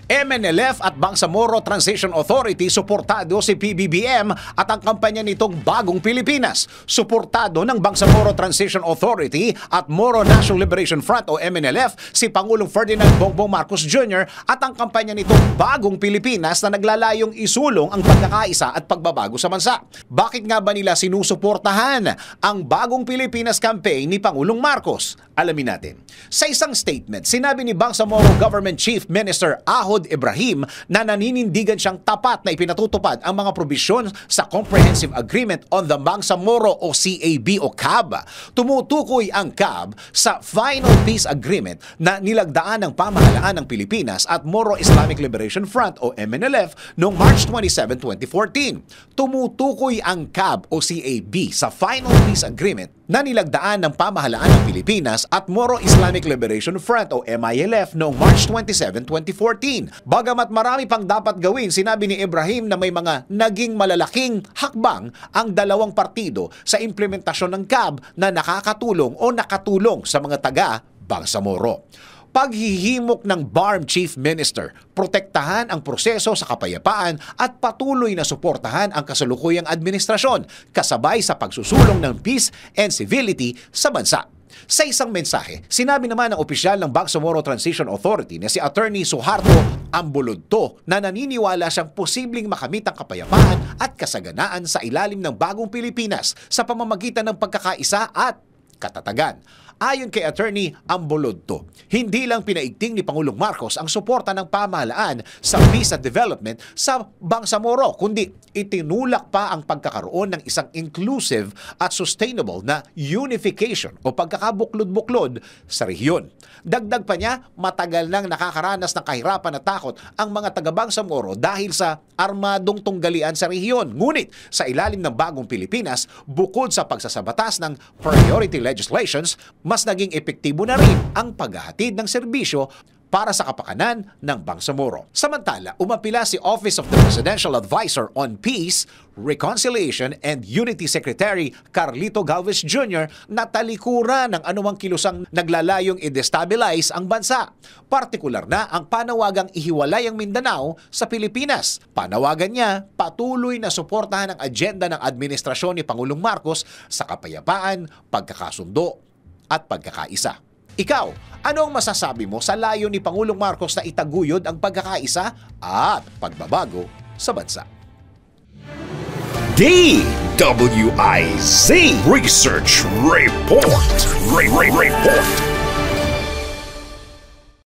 MNLF at Bangsamoro Transition Authority suportado si PBBM at ang kampanya nitong Bagong Pilipinas. Suportado ng Bangsamoro Transition Authority at Moro National Liberation Front o MNLF si Pangulong Ferdinand Bongbong Marcos Jr. at ang kampanya nitong Bagong Pilipinas na naglalayong isulong ang pagkakaisa at pagbabago sa bansa. Bakit nga ba nila sinusuportahan ang Bagong Pilipinas campaign ni Pangulong Marcos? Alamin natin. Sa isang statement, sinabi ni Bangsamoro Government Chief Minister Ahod Ibrahim na naninindigan siyang tapat na ipinatutupad ang mga probisyon sa Comprehensive Agreement on the Bangsamoro o CAB o CAB. Tumutukoy ang CAB sa Final Peace Agreement na nilagdaan ng pamahalaan ng Pilipinas at Moro Islamic Liberation Front o MNLF noong March 27, 2014. Tumutukoy ang CAB o CAB sa Final Peace Agreement na nilagdaan ng pamahalaan ng Pilipinas at Moro Islamic Liberation Front o MILF noong March 27, 2014. Bagamat marami pang dapat gawin, sinabi ni Ibrahim na may mga naging malalaking hakbang ang dalawang partido sa implementasyon ng CAB na nakakatulong o nakatulong sa mga taga Bangsamoro. Paghihimok ng BARM Chief Minister, protektahan ang proseso sa kapayapaan at patuloy na suportahan ang kasalukuyang administrasyon kasabay sa pagsusulong ng peace and civility sa bansa. Sa isang mensahe, sinabi naman ng opisyal ng Bangsamoro Transition Authority na si Attorney Suharto Ambulodto na naniniwala siyang posibleng makamit ang kapayapaan at kasaganaan sa ilalim ng Bagong Pilipinas sa pamamagitan ng pagkakaisa at katatagan. Ayon kay Attorney Ambulodto, hindi lang pinaigting ni Pangulong Marcos ang suporta ng pamahalaan sa peace at development sa Bangsamoro, kundi itinulak pa ang pagkakaroon ng isang inclusive at sustainable na unification o pagkakabuklod-buklod sa rehiyon. Dagdag pa niya, matagal nang nakakaranas ng kahirapan at takot ang mga taga-Bangsamoro dahil sa armadong tunggalian sa rehiyon. Ngunit sa ilalim ng Bagong Pilipinas, bukod sa pagsasabatas ng priority legislations, mas naging epektibo na rin ang paghahatid ng serbisyo para sa kapakanan ng Bangsamoro. Samantala, umapila si Office of the Presidential Advisor on Peace, Reconciliation and Unity Secretary Carlito Galvez Jr. na talikuran ng anumang kilusang naglalayong i-destabilize ang bansa. Partikular na ang panawagang ihiwalay ang Mindanao sa Pilipinas. Panawagan niya, patuloy na suportahan ang agenda ng administrasyon ni Pangulong Marcos sa kapayapaan, pagkakasundo at pagkakaisa. Ikaw, ano ang masasabi mo sa layo ni Pangulong Marcos na itaguyod ang pagkakaisa at pagbabago sa bansa? DWIZ Research Report.